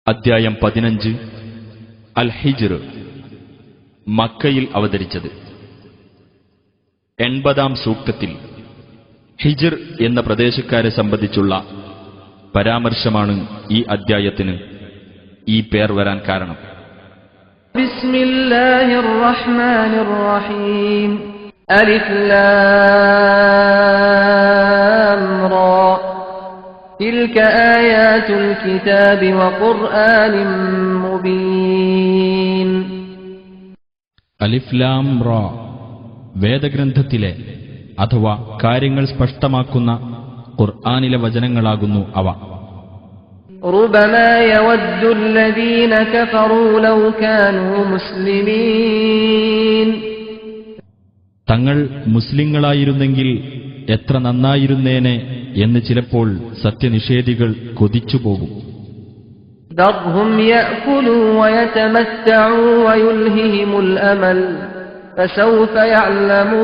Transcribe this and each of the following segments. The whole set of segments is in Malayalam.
അദ്ധ്യായം 15 അൽ ഹിജ്ർ, മക്കയിൽ അവതരിച്ചത്. 80-ാം സൂക്തത്തിൽ ഹിജ്ർ എന്ന പ്രദേശക്കാരെ സംബന്ധിച്ചുള്ള പരാമർശമാണ് ഈ അദ്ധ്യായത്തിന് ഈ പേർ വരാൻ കാരണം. ബിസ്മില്ലാഹിർ റഹ്മാനിർ റഹീം. അലിഫ് ലാം റാ. തിൽക ആയാതുൽ കിതാബി വഖുർആനിൻ മുബീൻ. അലിഫ് ലാം റാ, വേദഗ്രന്ഥത്തിലെ അഥവാ കാര്യങ്ങൾ സ്പഷ്ടമാക്കുന്ന ഖുർആനിലെ വചനങ്ങളാകുന്നു അവ. റുബമാ യവദ്ദു അല്ലദീന കഫറൂ ലൗ കാനൂ മുസ്ലിമീൻ. തങ്ങൾ മുസ്ലിങ്ങളായിരുന്നെങ്കിൽ എത്ര നന്നായിരുന്നേനെ എന്ന് ചിലപ്പോൾ സത്യനിഷേധികൾ കൊതിച്ചുപോകും. ദർഹും യഅകുലൂ വയതമത്തഉ വയുൽഹിഹിമുൽ അമൽ ഫസൗഫ യഅലമൂൻ.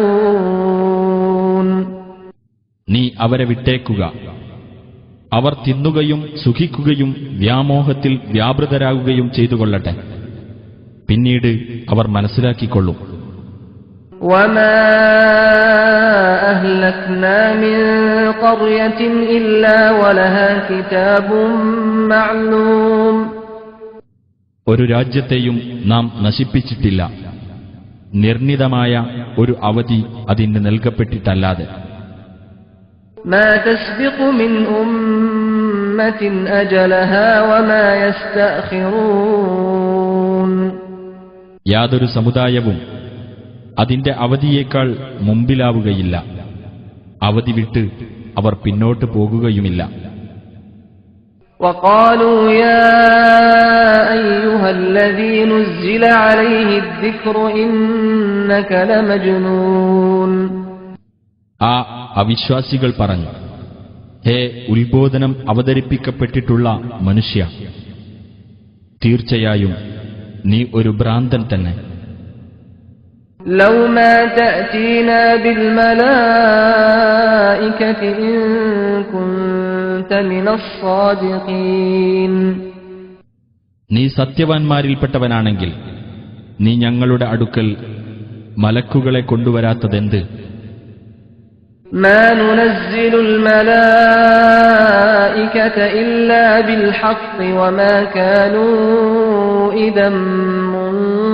നീ അവരെ വിട്ടേക്കുക, അവർ തിന്നുകയും സുഖിക്കുകയും വ്യാമോഹത്തിൽ വ്യാപൃതരാകുകയും ചെയ്തുകൊള്ളട്ടെ, പിന്നീട് അവർ മനസ്സിലാക്കിക്കൊള്ളും. വമാ അഹ്ലക്നാ മിൻ ഖർയത്തിൻ ഇല്ലാ വലഹാ കിതാബും മഅലൂം. ഒരു രാജ്യത്തെയും നാം നശിപ്പിച്ചിട്ടില്ല, നിർണിതമായ ഒരു അവധി അതിന് നൽകപ്പെട്ടിട്ടല്ലാതെ. മാ തസ്ബിഖു മിൻ ഉമ്മത്തിൻ അജലഹാ വമാ യസ്തഅഖിറൂൻ. യാതൊരു സമുദായവും അതിന്റെ അവധിയേക്കാൾ മുമ്പിലാവുകയില്ല, അവധി വിട്ട് അവർ പിന്നോട്ട് പോകുകയുമില്ല. وقالوا يا أيها الذي نزل عليه الذكر إنك لمجنون. ആ അവിശ്വാസികൾ പറഞ്ഞു, ഹേ ഉത്ബോധനം അവതരിപ്പിക്കപ്പെട്ടിട്ടുള്ള മനുഷ്യ, തീർച്ചയായും നീ ഒരു ഭ്രാന്തൻ തന്നെ. ലൗ മാ തഅതീനാ ബിൽ മലായികതി ഇൻ കുൻത മിനസ് സാദിഖീൻ. നീ സത്യവാൻമാരിൽപ്പെട്ടവനാണെങ്കിൽ നീ ഞങ്ങളുടെ അടുക്കൽ മലക്കുകളെ കൊണ്ടുവരാത്തതെന്ത്? മാ നുനസ്സിലുൽ മലായികത ഇല്ലാ ബിൽ ഹഖ് വമാ കാനൂ ഇദം മുൻദരീൻ.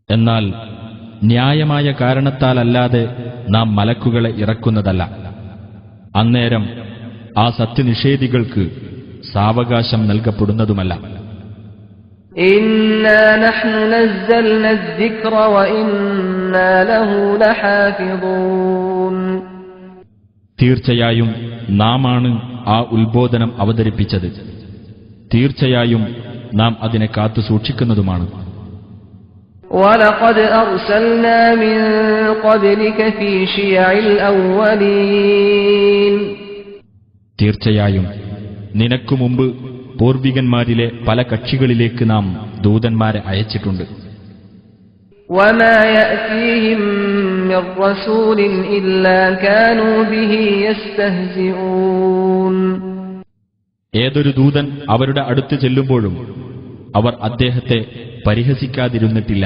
എന്നാൽ ന്യായമായ കാരണത്താലല്ലാതെ നാം മലക്കുകളെ ഇറക്കുന്നതല്ല, അന്നേരം ആ സത്യനിഷേധികൾക്ക് സാവകാശം നൽകപ്പെടുന്നതുമല്ല. ഇന്നാ നഹ്നു നസ്സൽനാ അദ്ദിക്റ വഇന്നാ ലഹു ലഹാഫിളൂൻ. തീർച്ചയായും നാമാണ് ആ ഉത്ബോധനം അവതരിപ്പിച്ചത്, തീർച്ചയായും നാം അതിനെ കാത്തു സൂക്ഷിക്കുന്നതുമാണ്. വലഖദ് അർസൽനാ മിൻ ഖബ്ലിക ഫീ ശിയഇൽ അവ്വലീൻ. തീർച്ചയായും നിനക്കു മുമ്പ് പൂർവികന്മാരിലെ പല കക്ഷികളിലേക്ക് നാം ദൂതന്മാരെ അയച്ചിട്ടുണ്ട്. വമാ യഅതീഹിം മിർ റസൂലിൻ ഇല്ലാ കാനൂ ബിഹി യസ്തഹ്സിഊൻ. ഏതൊരു ദൂതൻ അവരുടെ അടുത്ത് ചെല്ലുമ്പോഴും അവർ അദ്ദേഹത്തെ പരിഹസിക്കാതിരുന്നിട്ടില്ല.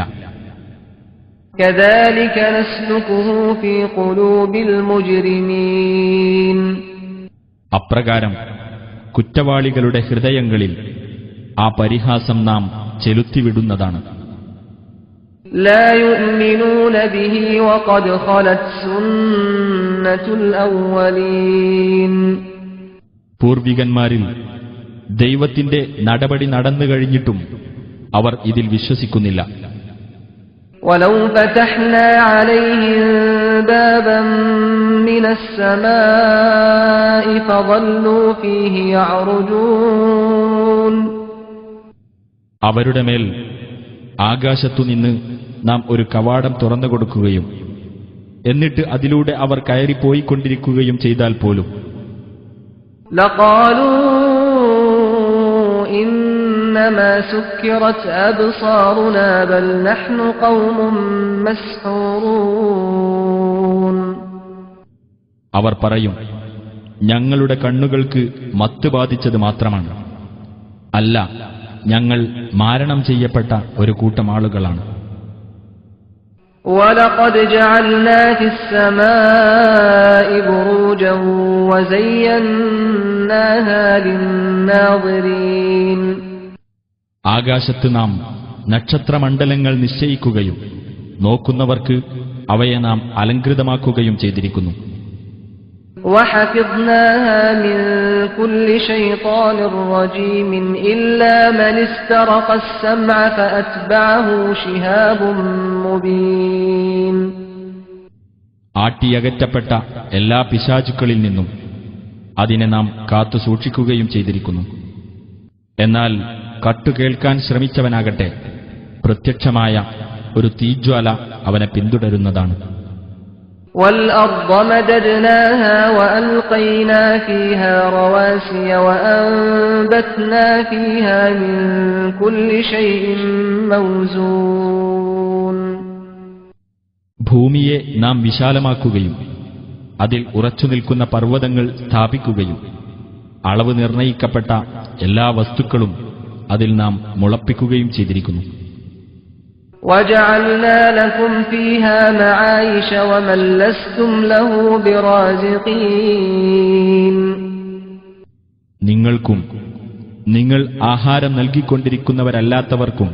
കദാലിക നസ്ലുകുഹു ഫീ ഖുലൂബിൽ മുജ്രിമീൻ. അപ്രകാരം കുറ്റവാളികളുടെ ഹൃദയങ്ങളിൽ ആ പരിഹാസം നാം ചെലുത്തിവിടുന്നതാണ്. ലാ യുഅ്മിനൂന ബിഹി വഖദ് ഖലത് സുന്നത്തുൽ അവ്വലീൻ. പൂർവികന്മാരിൽ ദൈവത്തിന്റെ നടപടി നടന്നു കഴിഞ്ഞിട്ടും അവർ ഇതിൽ വിശ്വസിക്കുന്നില്ല. വലൗ ഫതഹ്നാ അലൈഹിം ബാബൻ മിനസ് സമാഇ ഫളല്ലൂ ഫീഹി യഅറുജൂൻ. അവരുടെ മേൽ ആകാശത്തുനിന്ന് നാം ഒരു കവാടം തുറന്നു കൊടുക്കുകയും എന്നിട്ട് അതിലൂടെ അവർ കയറിപ്പോയിക്കൊണ്ടിരിക്കുകയും ചെയ്താൽ പോലും ലഖാലൂ ഇന്നമാ സുക്കിറത് അബ്സാറുനാ ബൽ നഹ്നു ഖൗമുൻ മസ്ഹൂറൂൻ. അവർ പറയും, ഞങ്ങളുടെ കണ്ണുകൾക്ക് മത്ത് ബാധിച്ചത് മാത്രമാണ്. അല്ല, ഞങ്ങൾ മാരണം ചെയ്യപ്പെട്ട ഒരു കൂട്ടം ആളുകളാണ്. وَلَقَدْ جَعَلْنَا فِي السَّمَاءِ بُرُوجًا وَزَيَّنَّاهَا لِلنَّاظِرِينَ ആകാശത്ത് നാം നക്ഷത്രമണ്ഡലങ്ങൾ നിശ്ചയിക്കുകയും നോക്കുന്നവർക്ക് അവയെ നാം അലങ്കൃതമാക്കുകയും ചെയ്തിരിക്കുന്നു. وَحَفِظْنَاهَا مِنْ كُلِّ شَيْطَانٍ رَجِيمٍ إِلَّا مَنِ اسْتَرَقَ السَّمْعَ فَأَتْبَعَهُ شِهَابٌ مُبِينٌ ആട്ടിയകറ്റപ്പെട്ട എല്ലാ പിശാചുക്കളിൽ നിന്നും അതിനെ നാം കാത്തു സൂക്ഷിക്കുകയും ചെയ്തിരിക്കുന്നു. എന്നാൽ കട്ടുകേൾക്കാൻ ശ്രമിച്ചവനാകട്ടെ പ്രത്യക്ഷമായ ഒരു തീജ്വാല അവനെ പിന്തുടരുന്നതാണ്. وَالْأَرْضَ مَدَدْنَاهَا وَأَلْقَيْنَا فِيهَا رَوَاسِيَ وَأَنبَتْنَا فِيهَا مِن كُلِّ شَيْءٍ مَّوْزُونٍ ഭൂമിയെ നാം വിശാലമാക്കുകയും അതിൽ ഉറച്ചുനിൽക്കുന്ന പർവ്വതങ്ങൾ സ്ഥാപിക്കുകയും അളവ് നിർണയിക്കപ്പെട്ട എല്ലാ വസ്തുക്കളും അതിൽ നാം മുളപ്പിക്കുകയും ചെയ്തിരിക്കുന്നു. وَجَعَلْنَا لَكُمْ فِيهَا مَعَايِشَ وَمَن لَّسْتُمْ لَهُ بِرَازِقِينَ നിങ്ങൾക്കും നിങ്ങൾ ആഹാരം നൽകിക്കൊണ്ടിരിക്കുന്നവരല്ലാത്തവർക്കും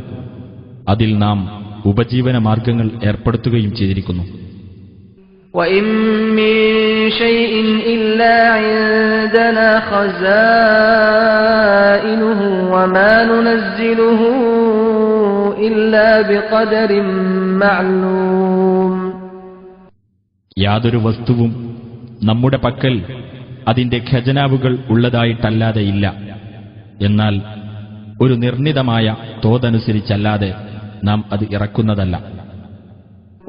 അതിൽ നാം ഉപജീവന മാർഗങ്ങൾ ഏർപ്പെടുത്തുകയും ചെയ്തിരിക്കുന്നു. وَإِن مِّن شَيْءٍ إِلَّا عِندَنَا خَزَائِنُهُ وَمَا نُنَزِّلُهُ إِلَّا بِقَدَرٍ مَّعْلُومٍ യാതൊരു വസ്തുവും നമ്മുടെ പക്കൽ അതിന്റെ ഖജനാവുകൾ ഉള്ളതായിട്ടല്ലാതെ ഇല്ല. എന്നാൽ ഒരു നിർണിതമായ തോതനുസരിച്ചല്ലാതെ നാം അത് ഇറക്കുന്നതല്ല.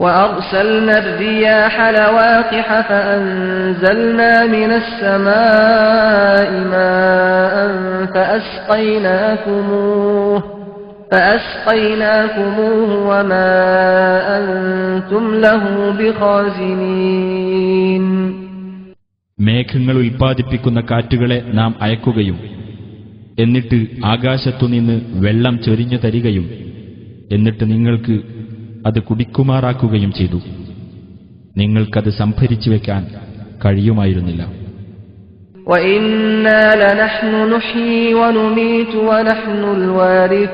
وَأَرْسَلْنَا الرِّيَاحَ لَوَاقِحَ فَأَنزَلْنَا مِنَ السَّمَاءِ مَاءً فَأَسْقَيْنَاكُمُوهُ وَمَا أَنْتُمْ لَهُ بِخَازِنِينَ മേഘങ്ങൾ ഉൽപ്പാദിപ്പിക്കുന്ന കാറ്റുകളെ നാം അയക്കുകയും എന്നിട്ട് ആകാശത്തുനിന്ന് വെള്ളം ചൊരിഞ്ഞു തരികയും എന്നിട്ട് നിങ്ങൾക്ക് അത് കുടിക്കുമാറാക്കുകയും ചെയ്തു. നിങ്ങൾക്കത് സംഭരിച്ചു വെക്കാൻ കഴിയുമായിരുന്നില്ല. وَإِنَّا لَنَحْنُ نُحْيِي وَنُمِيتُ وَنَحْنُ الْوَارِثُونَ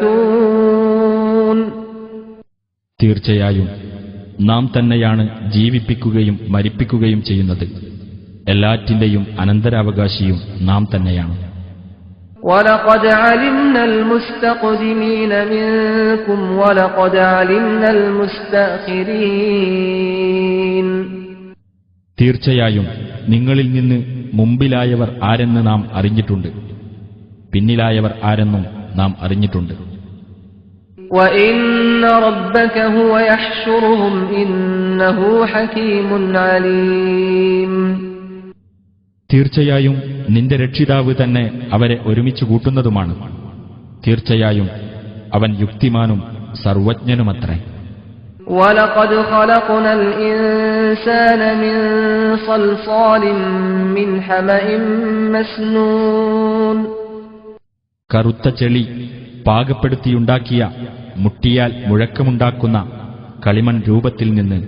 തീർച്ചയായും നാം തന്നെയാണ് ജീവിപ്പിക്കുകയും മരിപ്പിക്കുകയും ചെയ്യുന്നത്. എല്ലാറ്റിന്റെയും അനന്തരാവകാശിയും നാം തന്നെയാണ്. وَلَقَدْ عَلِمْنَا الْمُسْتَقْدِمِينَ مِنكُمْ وَلَقَدْ عَلِمْنَا الْمُسْتَأْخِرِينَ തീർച്ചയായും നിങ്ങളിൽ നിന്ന് മുമ്പിലായവർ ആരെന്ന് നാം അറിഞ്ഞിട്ടുണ്ട്, പിന്നിലായവർ ആരെന്നും നാം അറിഞ്ഞിട്ടുണ്ട്. وَإِنَّ رَبَّكَ هُوَ يَحْشُرُهُمْ إِنَّهُ حَكِيمٌ عَلِيمٌ തീർച്ചയായും നിന്റെ രക്ഷിതാവ് തന്നെ അവരെ ഒരുമിച്ച് കൂട്ടുന്നതുമാണ്. തീർച്ചയായും അവൻ യുക്തിമാനും സർവജ്ഞനുമത്രേ. وَلَقَدْ خَلَقْنَا الْإِنسَانَ مِنْ صَلْصَالٍ مِّنْ حَمَإٍ مَّسْنُونٍ കറുത്ത ചെളി പാകപ്പെടുത്തിയുണ്ടാക്കിയ മുട്ടിയാൽ മുഴക്കമുണ്ടാക്കുന്ന കളിമൺ രൂപത്തിൽ നിന്ന്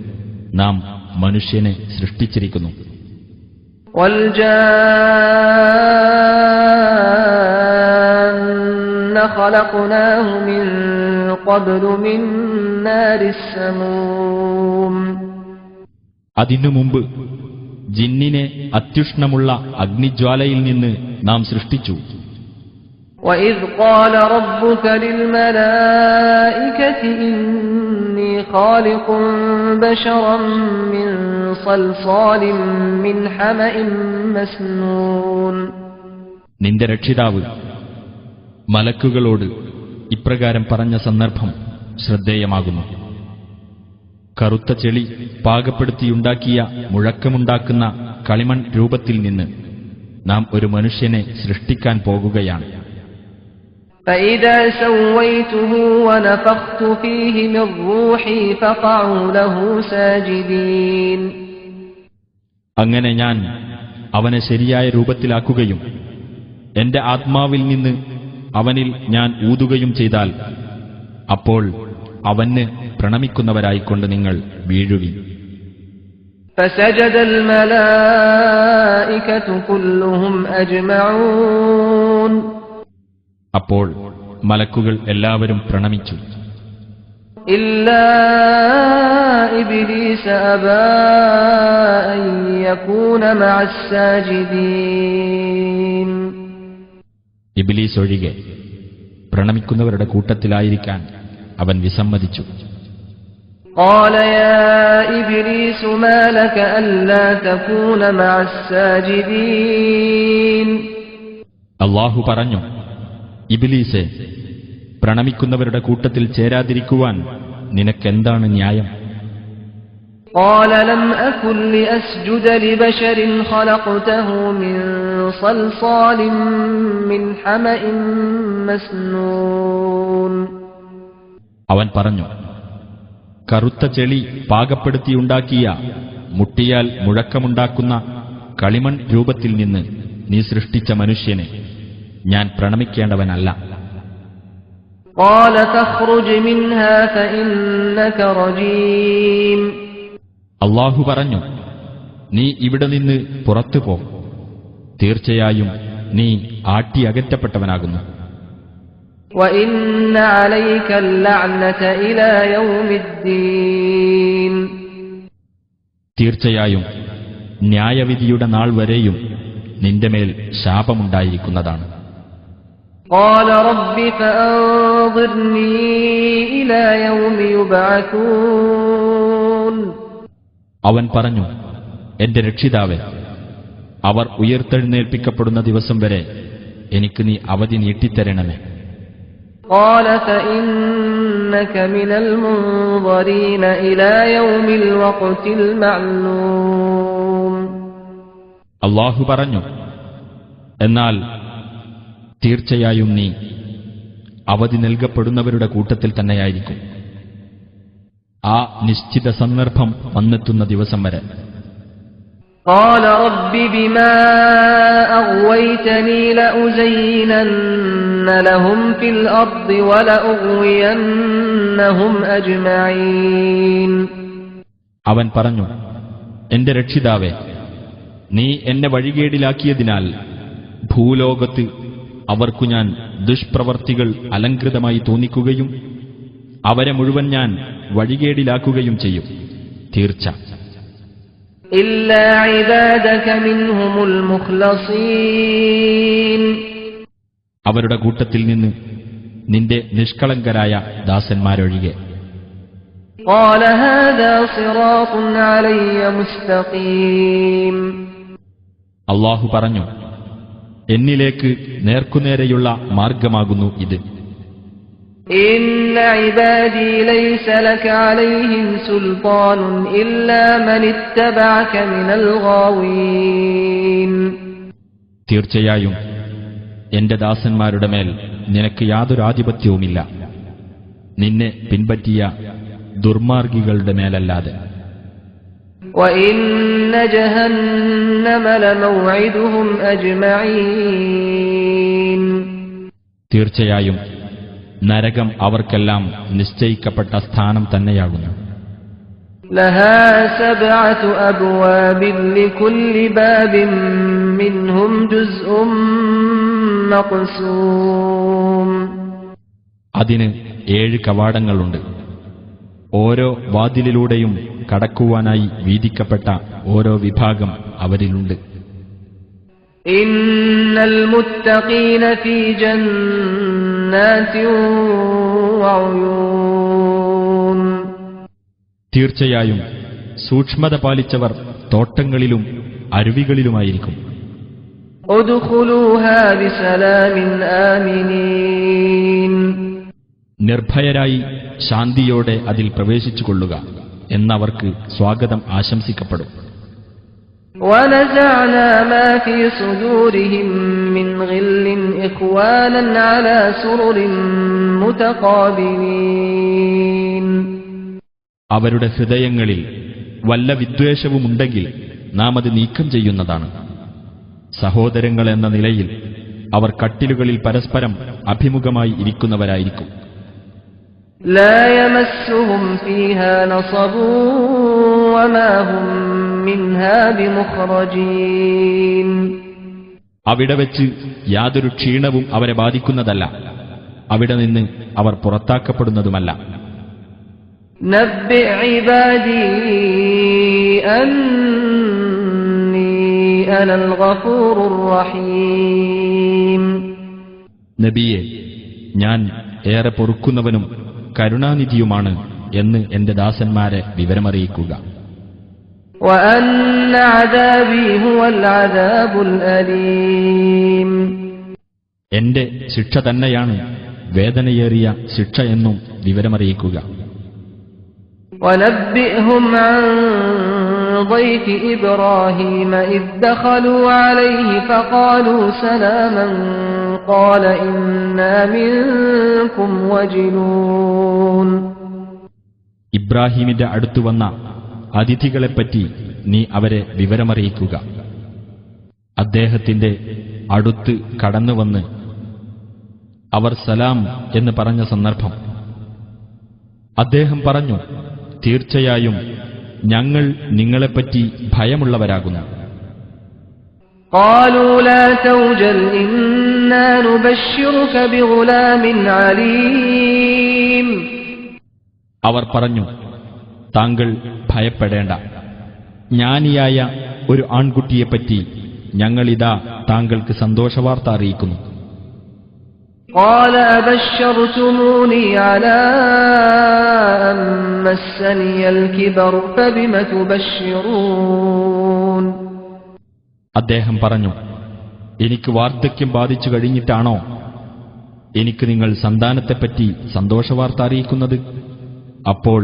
നാം മനുഷ്യനെ സൃഷ്ടിച്ചിരിക്കുന്നു. وَالْجَانَّ خَلَقْنَاهُ مِنْ قَبْلُ مِنْ نَارِ السَّمُومِ അതിനു മുമ്പ് ജിന്നിനെ അത്യുഷ്ണമുള്ള അഗ്നിജ്വാലയിൽ നിന്ന് നാം സൃഷ്ടിച്ചു. وَإِذْ قَالَ رَبُّكَ لِلْمَلَائِكَةِ إِنِّي خَالِقٌ بَشَرًا مِّن صَلْصَالٍ مِّنْ حَمَإٍ مَّسْنُونٍ നിന്റെ രക്ഷിതാവ് മലക്കുകളോട് ഇപ്രകാരം പറഞ്ഞ സന്ദർഭം ശ്രദ്ധേയമാകുന്നു. കറുത്ത ചെളി പാകപ്പെടുത്തിയുണ്ടാക്കിയ മുഴക്കമുണ്ടാക്കുന്ന കളിമൺ രൂപത്തിൽ നിന്ന് നാം ഒരു മനുഷ്യനെ സൃഷ്ടിക്കാൻ പോകുകയാണ്. فَإِذَا سَوَّيْتُهُ وَنَفَخْتُ فِيهِ مِنْ رُوحِي فَقَعُوا لَهُ سَاجِدِينَ അങ്ങനെ ഞാൻ അവനെ ശരിയായ രൂപത്തിലാക്കുകയും എന്റെ ആത്മാവിൽ നിന്ന് അവനിൽ ഞാൻ ഊതുകയും ചെയ്താൽ അപ്പോൾ അവന് പ്രണമിക്കുന്നവരായിക്കൊണ്ട് നിങ്ങൾ വീഴുവിൻ. فسجد الملائكة كلهم أجمعون. അപ്പോൾ മലക്കുകൾ എല്ലാവരും പ്രണമിച്ചു. إلا إبليس أبى أن يكون مع الساجدين. ഇബ്ലീസ് ഒഴികെ പ്രണമിക്കുന്നവരുടെ കൂട്ടത്തിലായിരിക്കാൻ അവൻ വിസമ്മതിച്ചു. قال يا إبليس ما لك ألا تكون مع الساجدين. അല്ലാഹു പറഞ്ഞു, ഇബ്ലീസേ, പ്രണമിക്കുന്നവരുടെ കൂട്ടത്തിൽ ചേരാതിരിക്കുവാൻ നിനക്കെന്താണ് ന്യായം? قال لم أكن لأسجد لبشر خلقته من صلصال من حمأ مسنون. അവൻ പറഞ്ഞു, കറുത്ത ചെളി പാകപ്പെടുത്തിയുണ്ടാക്കിയ മുട്ടിയാൽ മുഴക്കമുണ്ടാക്കുന്ന കളിമൺ രൂപത്തിൽ നിന്ന് നീ സൃഷ്ടിച്ച മനുഷ്യനെ ഞാൻ പ്രണമിക്കേണ്ടവനല്ല. قال فاخرج منها فإنك رجيم. അല്ലാഹു പറഞ്ഞു, നീ ഇവിടെ നിന്ന് പുറത്തു പോ, തീർച്ചയായും നീ ആട്ടിയകറ്റപ്പെട്ടവനാകുന്നു. وإن عليك اللعنة إلى يوم الدين. തീർച്ചയായും ന്യായവിധിയുടെ നാൾ വരെയും നിന്റെ മേൽ ശാപമുണ്ടായിരിക്കുന്നതാണ്. قال رب فأنظرني إلى يوم يبعثون. അവൻ പറഞ്ഞു, എന്റെ രക്ഷിതാവേ, അവർ ഉയർത്തെഴുന്നേൽപ്പിക്കപ്പെടുന്ന ദിവസം വരെ എനിക്ക് നീ അവധി നീട്ടിത്തരണമേ. قال فإنك من المنظرين إلى يوم الوقت المعلوم. അല്ലാഹു പറഞ്ഞു, എന്നാൽ തീർച്ചയായും നീ അവധി നൽകപ്പെടുന്നവരുടെ കൂട്ടത്തിൽ തന്നെയായിരിക്കും ആ നിശ്ചിത സന്ദർഭം വന്നെത്തുന്ന ദിവസം വരെ. قال رب بما أغويتني لأزينن لهم في الأرض ولأغوينهم أجمعين. അവൻ പറഞ്ഞു, എന്റെ രക്ഷിതാവേ, നീ എന്നെ വഴികേടിലാക്കിയതിനാൽ ഭൂലോകത്ത് അവർക്കു ഞാൻ ദുഷ്പ്രവർത്തികൾ അലങ്കൃതമായി തോന്നിക്കുകയും അവരെ മുഴുവൻ ഞാൻ വഴികേടിലാക്കുകയും ചെയ്യും. തീർച്ച إلا عبادك منهم المخلصين. അവരുടെ കൂട്ടത്തിൽ നിന്ന് നിന്റെ നിഷ്കളങ്കരായ ദാസന്മാരൊഴികെ. قال هذا صراط علي مستقيم. അല്ലാഹു പറഞ്ഞു, എന്നിലേക്ക് നേർക്കുനേരെയുള്ള മാർഗമാകുന്നു ഇത്. إن عبادي ليس لك عليهم سلطان إلا من اتبعك من الغاوين. തീർച്ചയായും എന്റെ ദാസന്മാരുടെ മേൽ നിനക്ക് യാതൊരു ആധിപത്യവുമില്ല, നിന്നെ പിൻപറ്റിയ ദുർമാർഗികളുടെ മേലല്ലാതെ. وإن جهنم لموعدهم أجمعين. തീർച്ചയായും നരകം അവർക്കെല്ലാം നിശ്ചയിക്കപ്പെട്ട സ്ഥാനം തന്നെയാകുന്നു. لها 7 أبواب لكل باب منهم جزء مقسوم. അതിന് 7 കവാടങ്ങളുണ്ട്. ഓരോ വാതിലിലൂടെയും കടക്കുവാനായി വീതിക്കപ്പെട്ട ഓരോ വിഭാഗം അവരിലുണ്ട്. إن المتقين في جنات وعيون. തീർച്ചയായും സൂക്ഷ്മത പാലിച്ചവർ തോട്ടങ്ങളിലും അരുവികളിലുമായിരിക്കും. ادخلوها بسلام آمنين. നിർഭയരായി ശാന്തിയോടെ അതിൽ പ്രവേശിച്ചുകൊള്ളുക എന്നവർക്ക് സ്വാഗതം ആശംസിക്കപ്പെടും. ونزعنا ما في صدورهم من غل إخوانا على سرر متقابلين. അവരുടെ ഹൃദയങ്ങളിൽ വല്ല വിദ്വേഷവുമുണ്ടെങ്കിൽ നാം അത് നീക്കം ചെയ്യുന്നതാണ്. സഹോദരങ്ങൾ എന്ന നിലയിൽ അവർ കട്ടിലുകളിൽ പരസ്പരം അഭിമുഖമായി ഇരിക്കുന്നവരായിരിക്കും. لا يمسهم فيها نصب وما هم منها بمخرجين. അവിടെ വെച്ച് യാതൊരു ക്ഷീണവും അവരെ ബാധിക്കുന്നതല്ല, അവിടെ നിന്ന് അവർ പുറത്താക്കപ്പെടുന്നതുമല്ല. نبئ عبادي أني أنا الغفور الرحيم. നബിയെ, ഞാൻ ഏറെ പൊറുക്കുന്നവനും കരുണാനിധിയുമാണ് എന്ന് എന്റെ ദാസന്മാരെ വിവരമറിയിക്കുക. وأن عذابي هو العذاب الأليم. എന്റെ ശിക്ഷ തന്നെയാണ് വേദനയേറിയ ശിക്ഷ എന്നും വിവരമറിയിക്കുക. ونبئهم عن ضيف إبراهيم إذ دخلوا عليه فقالوا سلاما قال إنا منكم وجلون. ഇബ്രാഹീമിന്റെ അടുത്തു വന്ന അതിഥികളെപ്പറ്റി നീ അവരെ വിവരമറിയിക്കുക. അദ്ദേഹത്തിന്റെ അടുത്ത് കടന്നുവന്ന് അവർ സലാം എന്ന് പറഞ്ഞ സന്ദർഭം അദ്ദേഹം പറഞ്ഞു, തീർച്ചയായും ഞങ്ങൾ നിങ്ങളെപ്പറ്റി ഭയമുള്ളവരാകുന്നു. قالوا لا توجل إنا نبشرك بغلام عليم. അവർ പറഞ്ഞു, താങ്കൾ ഭയപ്പെടേണ്ട, ജ്ഞാനിയായ ഒരു ആൺകുട്ടിയെപ്പറ്റി ഞങ്ങളിതാ താങ്കൾക്ക് സന്തോഷവാർത്ത അറിയിക്കുന്നു. قال أبشرتموني على أن مسني الكبر فبم تبشرون. അദ്ദേഹം പറഞ്ഞു, എനിക്ക് വാർദ്ധക്യം ബാധിച്ചു കഴിഞ്ഞിട്ടാണോ എനിക്ക് നിങ്ങൾ സന്താനത്തെപ്പറ്റി സന്തോഷവാർത്ത അറിയിക്കുന്നത്? അപ്പോൾ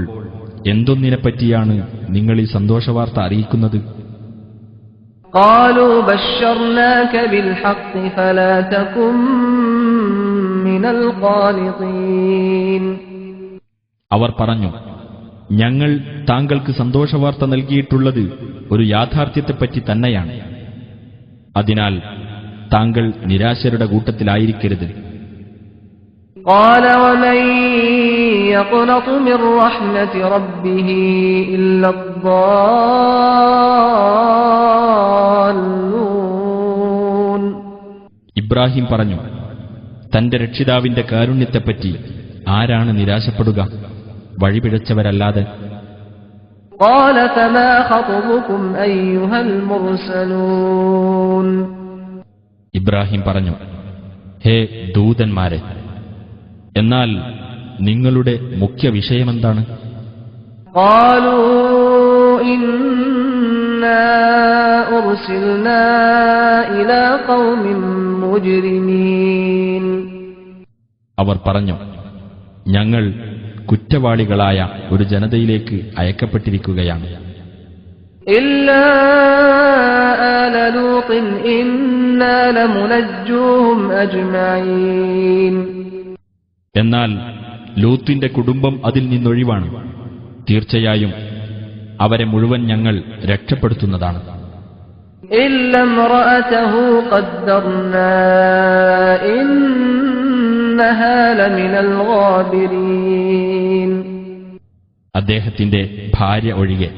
എന്തൊന്നിനെപ്പറ്റിയാണ് നിങ്ങൾ ഈ സന്തോഷവാർത്ത അറിയിക്കുന്നത്? قالوا بشرناك بالحق فلا تكن من القانطين. അവർ പറഞ്ഞു, ഞങ്ങൾ താങ്കൾക്ക് സന്തോഷവാർത്ത നൽകിയിട്ടുള്ളത് ഒരു യാഥാർത്ഥ്യത്തെപ്പറ്റി തന്നെയാണ്. അതിനാൽ താങ്കൾ നിരാശരുടെ കൂട്ടത്തിലായിരിക്കരുത്. قال ومن يقنط من رحمة ربه إلا الضالون. ഇബ്രാഹിം പറഞ്ഞു, തന്റെ രക്ഷിതാവിന്റെ കാരുണ്യത്തെപ്പറ്റി ആരാണ് നിരാശപ്പെടുക? വഴിപിഴച്ചവരല്ലാതെ. قال فما خطبكم أيها المرسلون. ഇബ്രാഹിം പറഞ്ഞു, ഹേ ദൂതന്മാരെ, എന്നാൽ നിങ്ങളുടെ മുഖ്യ വിഷയമെന്താണ്? قالوا إنا أرسلنا إلى قوم مجرمين. അവർ പറഞ്ഞു, ഞങ്ങൾ കുറ്റവാളികളായ ഒരു ജനതയിലേക്ക് അയക്കപ്പെട്ടിരിക്കുകയാണ്. إلا آل لوط إنا لمنجوهم أجمعين. എന്നാൽ ലൂത്തിന്റെ കുടുംബം അതിൽ നിന്നൊഴിവാണ്. തീർച്ചയായും അവരെ മുഴുവൻ ഞങ്ങൾ രക്ഷപ്പെടുത്തുന്നതാണ്. إلا امرأته قدرنا إنها لمن الغابرين. അദ്ദേഹത്തിന്റെ ഭാര്യ ഒഴികെ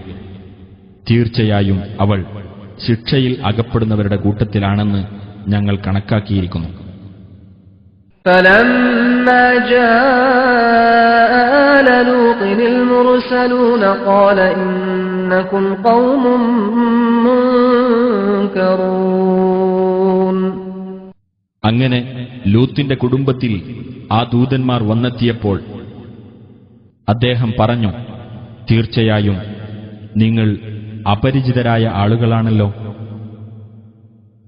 തീർച്ചയായും അവൾ ശിക്ഷയിൽ അകപ്പെടുന്നവരുടെ കൂട്ടത്തിലാണെന്ന് ഞങ്ങൾ കണക്കാക്കിയിരിക്കുന്നു. فلما جاء آل لوط المرسلون قال إنكم قوم منكرون. അങ്ങനെ ലൂത്തിന്റെ കുടുംബത്തിൽ ആ ദൂതന്മാർ വന്നെത്തിയപ്പോൾ അദ്ദേഹം പറഞ്ഞു, തീർച്ചയായും നിങ്ങൾ അപരിചിതരായ ആളുകളാണല്ലോ.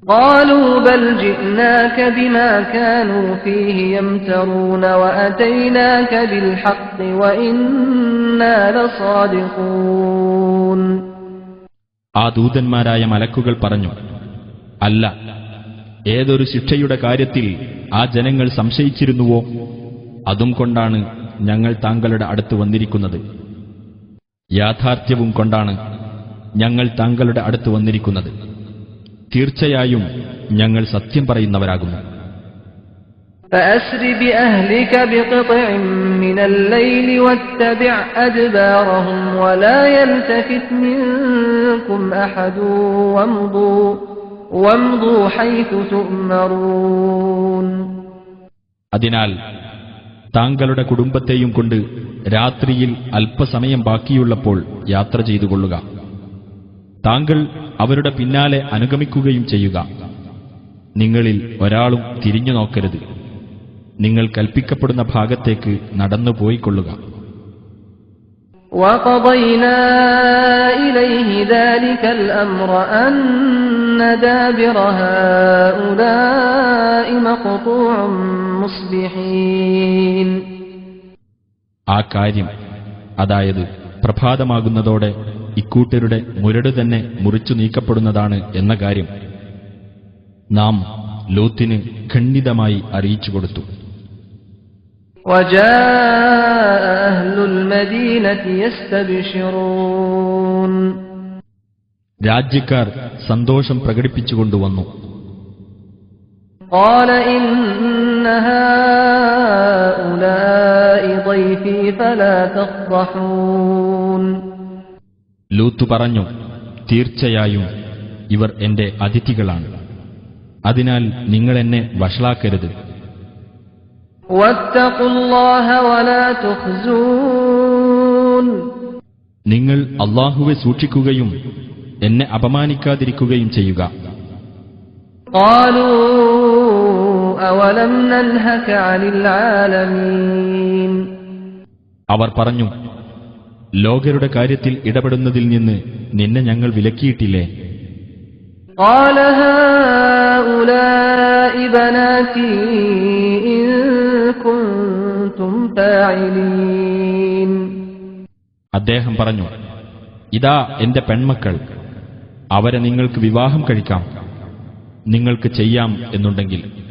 قالوا بل جئناك بما كانوا فيه يمترون وأتيناك بالحق وإنا لصادقون. ആ ദൂതന്മാരായ മലക്കുകൾ പറഞ്ഞു, അല്ല, ഏതൊരു ശിക്ഷയുടെ കാര്യത്തിൽ ആ ജനങ്ങൾ സംശയിച്ചിരുന്നുവോ അതും കൊണ്ടാണ് ഞങ്ങൾ താങ്കളുടെ അടുത്ത് വന്നിരിക്കുന്നത്. യാഥാർത്ഥ്യവും കൊണ്ടാണ് ഞങ്ങൾ താങ്കളുടെ അടുത്ത് വന്നിരിക്കുന്നത്. തീർച്ചയായും ഞങ്ങൾ സത്യം പറയുന്നവരാകുന്നു. فأسر بأهلك بقطع من الليل واتبع أدبارهم ولا يلتفت منكم أحد وامضوا حيث تؤمرون. അതിനാൽ താങ്കളുടെ കുടുംബത്തെയും കൊണ്ട് രാത്രിയിൽ അല്പസമയം ബാക്കിയുള്ളപ്പോൾ യാത്ര ചെയ്തുകൊള്ളുക. താങ്കൾ അവരുടെ പിന്നാലെ അനുഗമിക്കുകയും ചെയ്യുക. നിങ്ങളിൽ ഒരാളും തിരിഞ്ഞു നോക്കരുത്. നിങ്ങൾ കൽപ്പിക്കപ്പെടുന്ന ഭാഗത്തേക്ക് നടന്നുപോയിക്കൊള്ളുക. وَقَضَيْنَا إِلَيْهِ ذَلِكَ الْأَمْرَ أَنَّ دَابِرَ هَؤُلَاءِ مَقْطُوعٌ مُصْبِحِينَ. ആ കാര്യം, അതായത് പ്രഭാതമാകുന്നതോടെ ഇക്കൂട്ടരുടെ മുരട് തന്നെ മുറിച്ചു നീക്കപ്പെടുന്നതാണ് എന്ന കാര്യം നാം ലൂത്തിന് ഖണ്ഡിതമായി അറിയിച്ചുകൊടുത്തു. وَجَاءَ أَهْلُ الْمَدِينَةِ يَسْتَبْشِرُونَ. രാജ്യക്കാർ സന്തോഷം പ്രകടിപ്പിച്ചുകൊണ്ടുവന്നു. قَالَ إِنَّ هَؤُلَاءِ ضَيْفِي فَلَا تَفْضَحُونِ. ലൂത്ത് പറഞ്ഞു, തീർച്ചയായും ഇവർ എന്റെ അതിഥികളാണ്. അതിനാൽ നിങ്ങൾ എന്നെ വഷളാക്കരുത്. وَاتَّقُوا اللَّهَ وَلَا تُخْزُونِ. നിങ്ങൾ അല്ലാഹുവെ സൂക്ഷിക്കുകയും എന്നെ അപമാനിക്കാതിരിക്കുകയും ചെയ്യുക. قَالُوا أَوَلَمْ نَنْهَكَ عَنِ الْعَالَمِينَ. അവർ പറഞ്ഞു, ലോകരുടെ കാര്യത്തിൽ ഇടപെടുന്നതിൽ നിന്ന് നിന്നെ ഞങ്ങൾ വിലക്കിയിട്ടില്ലേ? قَالَ هَؤُلَاءِ بَنَاتِي إِن كُنتُمْ فَاعِلِينَ. അദ്ദേഹം പറഞ്ഞു, ഇതാ എന്റെ പെൺമക്കൾ, അവരെ നിങ്ങൾക്ക് വിവാഹം കഴിക്കാം, നിങ്ങൾക്ക് ചെയ്യാം എന്നുണ്ടെങ്കിൽ.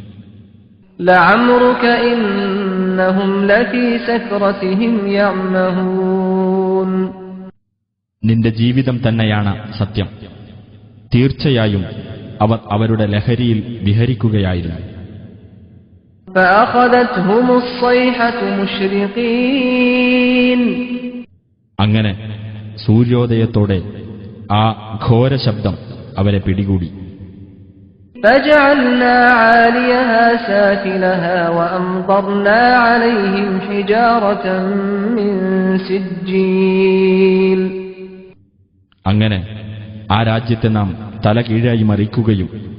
لَعَمْرُكَ إِنَّهُمْ لَفِي سَكْرَتِهِمْ يَعْمَهُونَ. നിന്റെ ജീവിതം തന്നെയാണ് സത്യം. തീർച്ചയായും അവർ അവരുടെ ലഹരിയിൽ വിഹരിക്കുകയായിരുന്നു. فَأَخَذَتْهُمُ الصَّيْحَةُ مُشْرِقِينَ. അങ്ങനെ സൂര്യോദയത്തോടെ ആ ഘോരശബ്ദം അവരെ പിടികൂടി. فَجَعَلْنَا عَالِيَهَا سَافِلَهَا وَأَمْطَرْنَا عَلَيْهِمْ حِجَارَةً مِّن سِجِّيلٍ. അങ്ങനെ ആ രാജ്യത്തെ നാം തലകീഴായി മറിക്കുകയും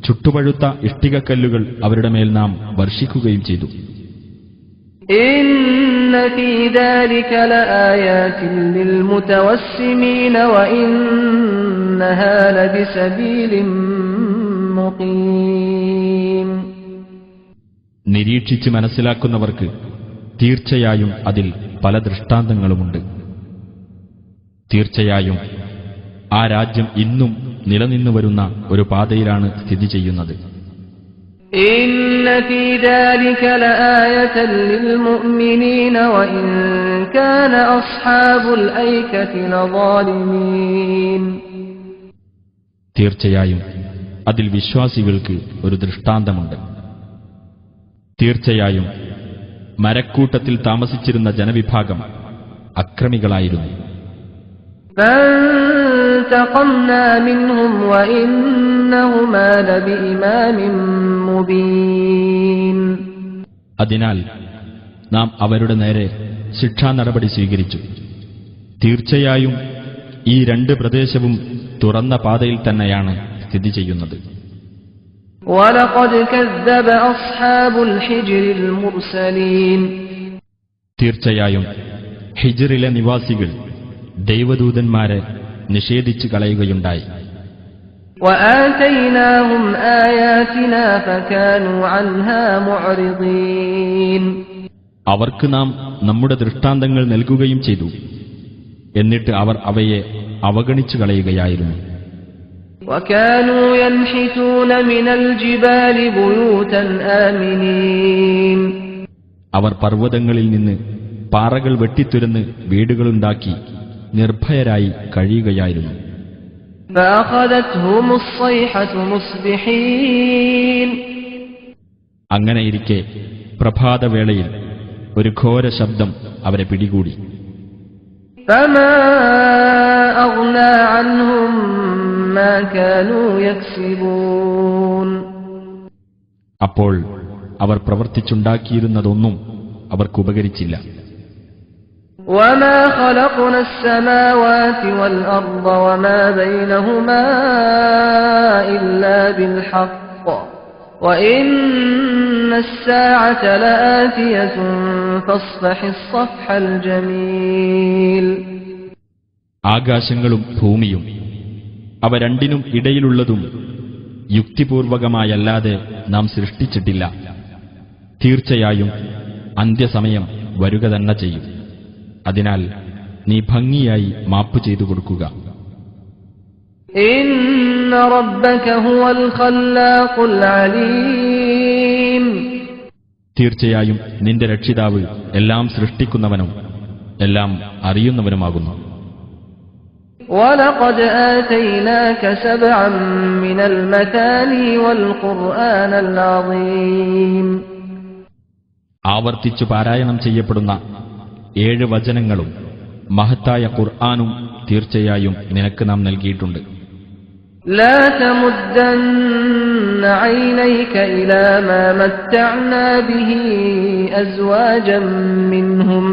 ചുട്ടുപഴുത്ത ഇഷ്ടികക്കല്ലുകൾ അവരുടെ മേൽ നാം വർഷിക്കുകയും ചെയ്തു. إِنَّ فِي ذَلِكَ لَآيَاتٍ لِّلْمُتَوَسِّمِينَ وَإِنَّهَا لَبِسَبِيلٍ مُقِيمٍ. നിരീക്ഷിച്ച് മനസ്സിലാക്കുന്നവർക്ക് തീർച്ചയായും അതിൽ പല ദൃഷ്ടാന്തങ്ങളുമുണ്ട്. തീർച്ചയായും ആ രാജ്യം ഇന്നും നിലനിന്നു വരുന്ന ഒരു പാതയിലാണ് സ്ഥിതി ചെയ്യുന്നത്. إِنَّ فِي ذَلِكَ لَآيَةً لِّلْمُؤْمِنِينَ وَإِن كَانَ أَصْحَابُ الْأَيْكَةِ لَظَالِمِينَ. തീർച്ചയായും അതിൽ വിശ്വാസികൾക്ക് ഒരു ദൃഷ്ടാന്തമുണ്ട്. തീർച്ചയായും മരക്കൂട്ടത്തിൽ താമസിച്ചിരുന്ന ജനവിഭാഗം അക്രമികളായിരുന്നു. فَانْتَقَمْنَا مِنْهُمْ وَإِنَّهُمَا لَبِإِمَامٍ مُبِينٍ. അതിനാൽ നാം അവരുടെ നേരെ ശിക്ഷാ നടപടി സ്വീകരിച്ചു. തീർച്ചയായും ഈ രണ്ട് പ്രദേശവും തുറന്ന പാതയിൽ തന്നെയാണ് സ്ഥിതി ചെയ്യുന്നത്. وَلَقَدْ كَذَّبَ أَصْحَابُ الْحِجْرِ الْمُرْسَلِينَ. തീർച്ചയായും ഹിജ്റിലെ നിവാസികൾ ദൈവദൂതന്മാരെ നിഷേധിച്ചു കളയുകയുണ്ടായി. وَآتَيْنَاهُمْ آيَاتِنَا فَكَانُوا عَنْهَا مُعْرِضِينَ. അവർക്ക് നാം നമ്മുടെ ദൃഷ്ടാന്തങ്ങൾ നൽകുകയും ചെയ്തു. എന്നിട്ട് അവർ അവയെ അവഗണിച്ചു കളയുകയായിരുന്നു. وَكَانُوا يَنْحِتُونَ مِنَ الْجِبَالِ بُيُوتًا آمِنِينَ. അവർ പർവ്വതങ്ങളിൽ നിന്ന് പാറകൾ വെട്ടിത്തുരന്ന് വീടുകളുണ്ടാക്കി നിർഭയരായി കഴിയുകയായിരുന്നു. فأخذتهم الصيحة مصبحين. അങ്ങനെയിരിക്കെ പ്രഭാതവേളയിൽ ഒരു ഘോര ശബ്ദം അവരെ പിടികൂടി. فما أغنى عنهم ما كانوا يكسبون. അപ്പോൾ അവർ പ്രവർത്തിച്ചുണ്ടാക്കിയിരുന്നതൊന്നും അവർക്കുപകരിച്ചില്ല. وما خلقنا السماوات والأرض وما بينهما إلا بالحق وإن الساعة لآتية فاصفح الصفح الجميل. ആകാശങ്ങളും ഭൂമിയും അവ രണ്ടിനും ഇടയിലുള്ളതും യുക്തിപൂർവകമായല്ലാതെ നാം സൃഷ്ടിച്ചിട്ടില്ല. തീർച്ചയായും അന്ത്യസമയം വരുക തന്നെ ചെയ്യും. അതിനാൽ നീ ഭംഗിയായി മാപ്പ് ചെയ്തു കൊടുക്കുക. ഇന്ന റബ്ബക ഹുവൽ ഖല്ലാഖുൽ അലീം. തീർച്ചയായും നിന്റെ രക്ഷിതാവ് എല്ലാം സൃഷ്ടിക്കുന്നവനും എല്ലാം അറിയുന്നവനുമാകുന്നു. وَلَقَدْ آتَيْنَاكَ سَبْعًا مِنَ الْمَثَانِي وَالْقُرْآنَ الْعَظِيمَ. ആവർത്തിച്ചു പാരായണം ചെയ്യപ്പെടുന്ന 7 വചനങ്ങളും മഹത്തായ ഖുർആനും തീർച്ചയായും നിനക്ക് നാം നൽകിയിട്ടുണ്ട്. لا تمدن عينيك إلى ما متعنا به أزواجا منهم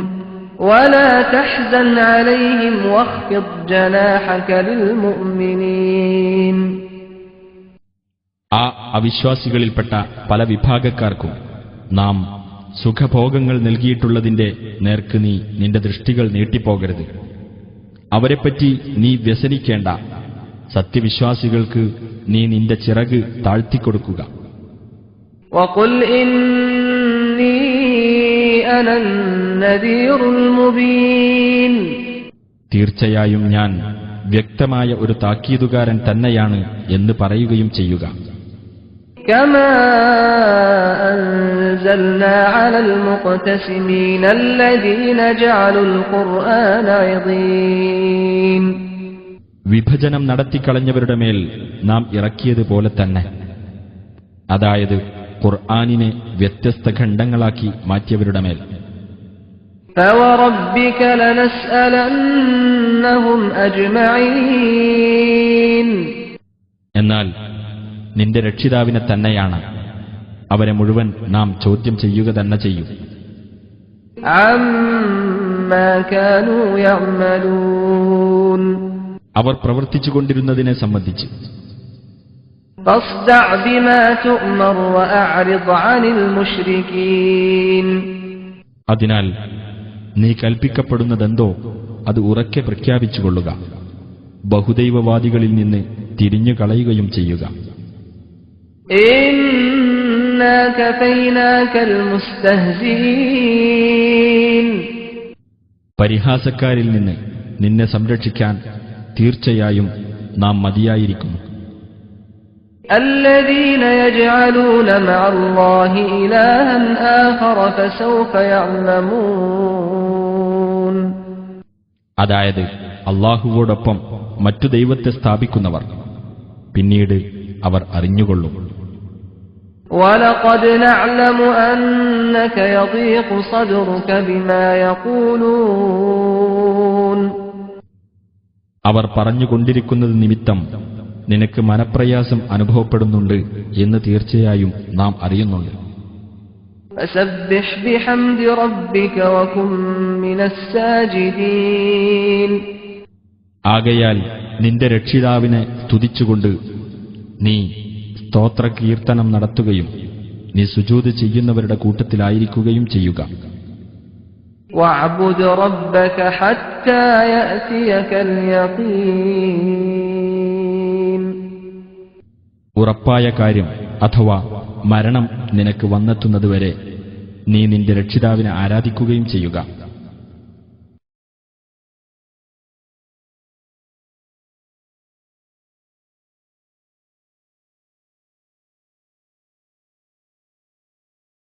ولا تحزن عليهم واخفض جناحك للمؤمنين. ആ അവിശ്വാസികളിൽപ്പെട്ട പല വിഭാഗക്കാർക്കും നാം സുഖഭോഗങ്ങൾ നൽകിയിട്ടുള്ളതിന്റെ നേർക്ക് നീ നിന്റെ ദൃഷ്ടികൾ നീട്ടിപ്പോകരുത്. അവരെപ്പറ്റി നീ വ്യസനിക്കേണ്ട. സത്യവിശ്വാസികൾക്ക് നീ നിന്റെ ചിറക് താഴ്ത്തിക്കൊടുക്കുക. وَقُلْ إِنِّي أَنَا النَّذِيرُ الْمُبِينُ. തീർച്ചയായും ഞാൻ വ്യക്തമായ ഒരു താക്കീതുകാരൻ തന്നെയാണ് എന്ന് പറയുകയും ചെയ്യുക. كما أنزلنا على المقتسمين الذين جعلوا القرآن عضين. വിഭജനം നടത്തിക്കളഞ്ഞവരുടെ മേൽ നാം ഇറക്കിയതുപോലെ തന്നെ, അതായത് ഖുർആനിനെ വ്യത്യസ്ത ഖണ്ഡങ്ങളാക്കി മാറ്റിയവരുടെ മേൽ. فوربك لنسألنهم أجمعين. എന്നാൽ നിന്റെ രക്ഷിതാവിനെ തന്നെയാണ് അവരെ മുഴുവൻ നാം ചോദ്യം ചെയ്യുക തന്നെ ചെയ്യും. عما كانوا يعملون. അവർ പ്രവർത്തിച്ചുകൊണ്ടിരുന്നതിനെ സംബന്ധിച്ച്. فاصدع بما تؤمر وأعرض عن المشركين. അതിനാൽ നീ കൽപ്പിക്കപ്പെടുന്നതെന്തോ അത് ഉറക്കെ പ്രഖ്യാപിച്ചുകൊള്ളുക. ബഹുദൈവവാദികളിൽ നിന്ന് തിരിഞ്ഞു കളയുകയും ചെയ്യുക. إنا كفيناك المستهزئين. പരിഹാസക്കാരിൽ നിന്ന് നിന്നെ സംരക്ഷിക്കാൻ തീർച്ചയായും നാം മതിയായിരിക്കുന്നു. الذين يجعلون مع الله إلها آخر فسوف يعلمون. അതായത് അല്ലാഹുവോടൊപ്പം മറ്റു ദൈവത്തെ സ്ഥാപിക്കുന്നവർ പിന്നീട് അവർ അറിഞ്ഞുകൊള്ളും. وَلَقَدْ نَعْلَمُ أَنَّكَ يَضِيقُ صَدْرُكَ بِمَا يَقُولُونَ. അവർ പറഞ്ഞുകൊണ്ടിരിക്കുന്നത് നിമിത്തം നിനക്ക് മനപ്രയാസം അനുഭവപ്പെടുന്നുണ്ട് എന്ന് തീർച്ചയായും നാം അറിയുന്നുണ്ട്. فَسَبِّحْ بِحَمْدِ رَبِّكَ وَكُن مِّنَ السَّاجِدِينَ. ആകയാൽ നിന്റെ രക്ഷിതാവിനെ സ്തുതിച്ചുകൊണ്ട് നീ സ്തോത്രകീർത്തനം നടത്തുകയും നീ സുജൂദ് ചെയ്യുന്നവരുടെ കൂട്ടത്തിലായിരിക്കുകയും ചെയ്യുക. وَاعْبُدْ رَبَّكَ حَتَّى يَأْتِيَكَ الْيَقِينُ. ഉറപ്പായ കാര്യം അഥവാ മരണം നിനക്ക് വന്നെത്തുന്നതുവരെ നീ നിന്റെ രക്ഷിതാവിനെ ആരാധിക്കുകയും ചെയ്യുക.